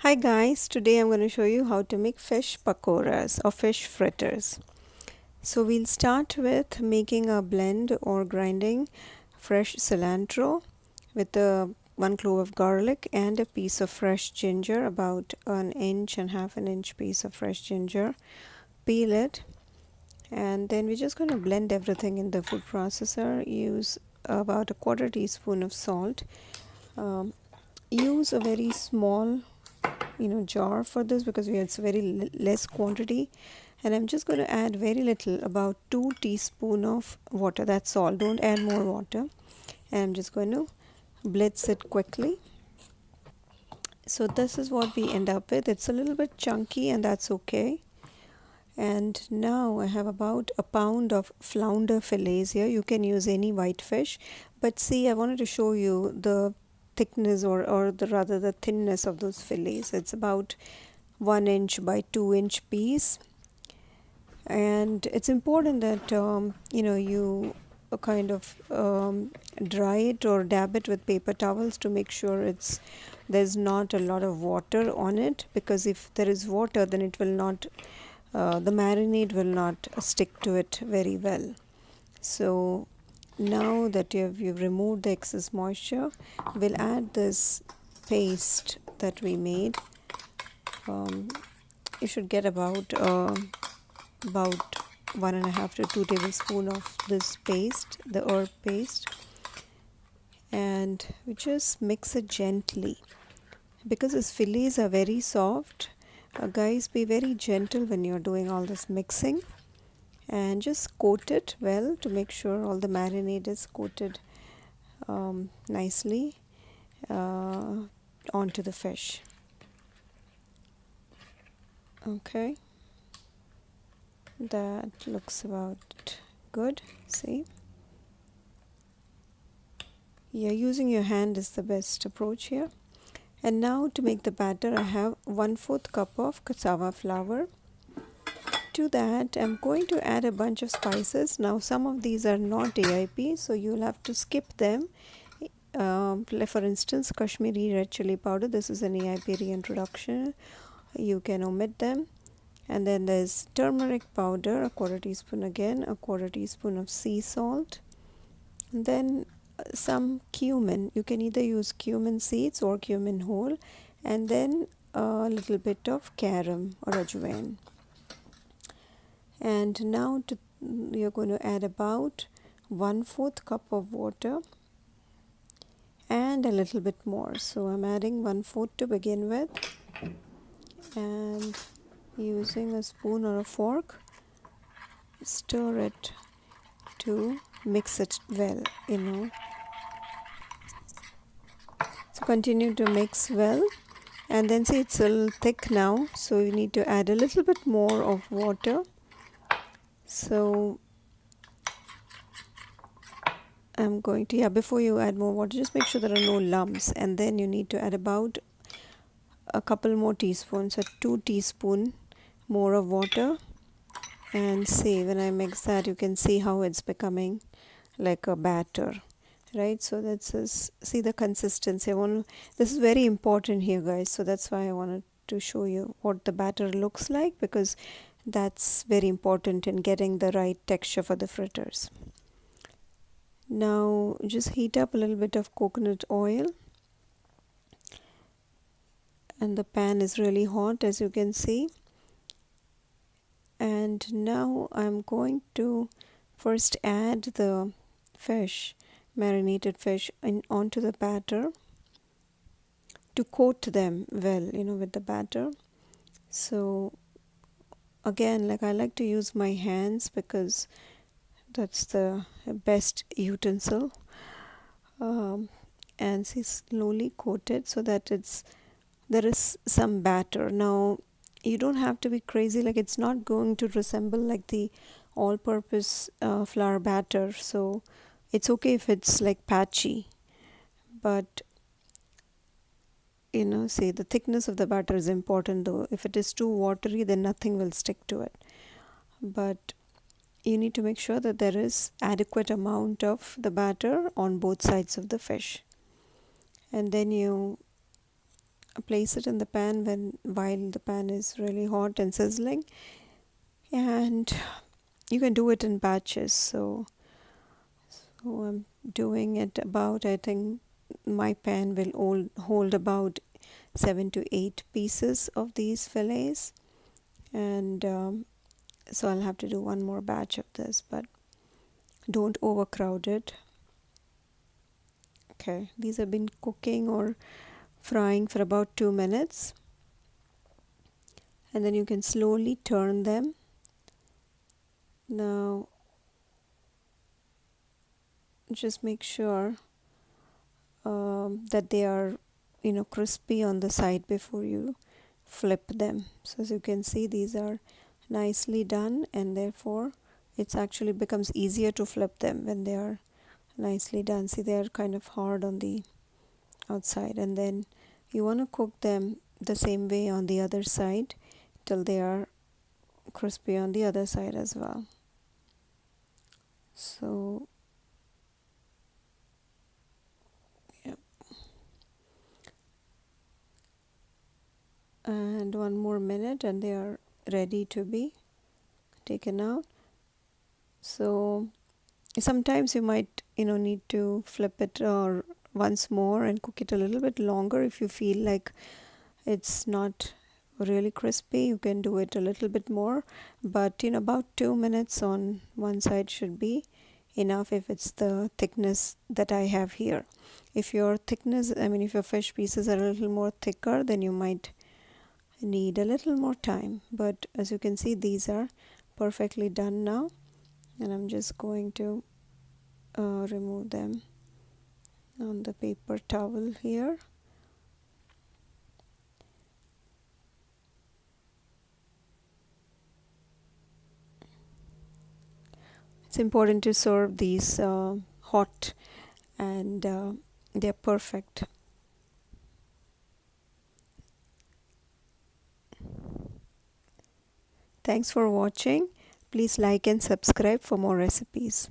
Hi guys, today I'm going to show you how to make fish pakoras or fish fritters. So we'll start with making a blend or grinding fresh cilantro with a 1 clove of garlic and a piece of fresh ginger, about an inch and half an inch piece of fresh ginger. Peel it, and then we're just going to blend everything in the food processor. Use about a quarter teaspoon of salt. Um, Use a very small jar for this because it's very less quantity, and I'm just going to add very little, about 2 teaspoon of water. That's all, don't add more water. And I'm just going to blitz it quickly. So this is what we end up with. It's a little bit chunky, and that's okay. And now I have about a pound of flounder fillets here. You can use any white fish, but see, I wanted to show you the thickness or rather the thinness of those fillets. It's about 1 inch by 2 inch piece, and it's important that you kind of dry it or dab it with paper towels to make sure there's not a lot of water on it, because if there is water, then it will not the marinade will not stick to it very well. So now that you've removed the excess moisture, we'll add this paste that we made. You should get about 1.5 to 2 tablespoons of this paste, the herb paste, and we just mix it gently because these fillets are very soft. Guys, be very gentle when you're doing all this mixing, and just coat it well to make sure all the marinade is coated nicely onto the fish. Okay, that looks about good. See, yeah, using your hand is the best approach here. And now to make the batter, I have 1/4 cup of cassava flour. To that, I'm going to add a bunch of spices. Now some of these are not AIP, so you'll have to skip them. For instance, Kashmiri red chili powder, this is an AIP reintroduction. You can omit them. And then there's turmeric powder, a quarter teaspoon again, a quarter teaspoon of sea salt. And then some cumin. You can either use cumin seeds or cumin whole. And then a little bit of garam or ajwain. And now you're going to add about 1/4 cup of water and a little bit more. So I'm adding 1/4 to begin with, and using a spoon or a fork, stir it to mix it well, So continue to mix well, and then see, it's a little thick now, so you need to add a little bit more of water. So I'm going to, before you add more water, just make sure there are no lumps, and then you need to add about a couple more teaspoons, so 2 teaspoon more of water. And see, when I mix that, you can see how it's becoming like a batter, right? So that's see the consistency. This is very important here, guys, so that's why I wanted to show you what the batter looks like, because that's very important in getting the right texture for the fritters. Now just heat up a little bit of coconut oil, and the pan is really hot, as you can see. And now I'm going to first add the fish, marinated fish, onto the batter to coat them well, with the batter. So again, like, I like to use my hands because that's the best utensil. And see, slowly coat it so that there is some batter. Now you don't have to be crazy, like, it's not going to resemble like the all-purpose flour batter, so it's okay if it's like patchy, but see, the thickness of the batter is important, though. If it is too watery, then nothing will stick to it, but you need to make sure that there is adequate amount of the batter on both sides of the fish. And then you place it in the pan while the pan is really hot and sizzling, and you can do it in batches. So I'm doing it about, I think my pan will hold about 7 to 8 pieces of these fillets, and so I'll have to do one more batch of this, but don't overcrowd it. Okay, these have been cooking or frying for about 2 minutes, and then you can slowly turn them. Now just make sure that they are crispy on the side before you flip them. So as you can see, these are nicely done, and therefore it's actually becomes easier to flip them when they are nicely done. See, they are kind of hard on the outside, and then you want to cook them the same way on the other side till they are crispy on the other side as well. So yeah, and one more minute and they are ready to be taken out. So sometimes you might need to flip it or once more and cook it a little bit longer. If you feel like it's not really crispy, you can do it a little bit more, but about 2 minutes on one side should be enough if it's the thickness that I have here. If your fish pieces are a little more thicker, then you might need a little more time. But as you can see, these are perfectly done now, and I'm just going to remove them on the paper towel here. It's important to serve these hot, and they're perfect. Thanks for watching. Please like and subscribe for more recipes.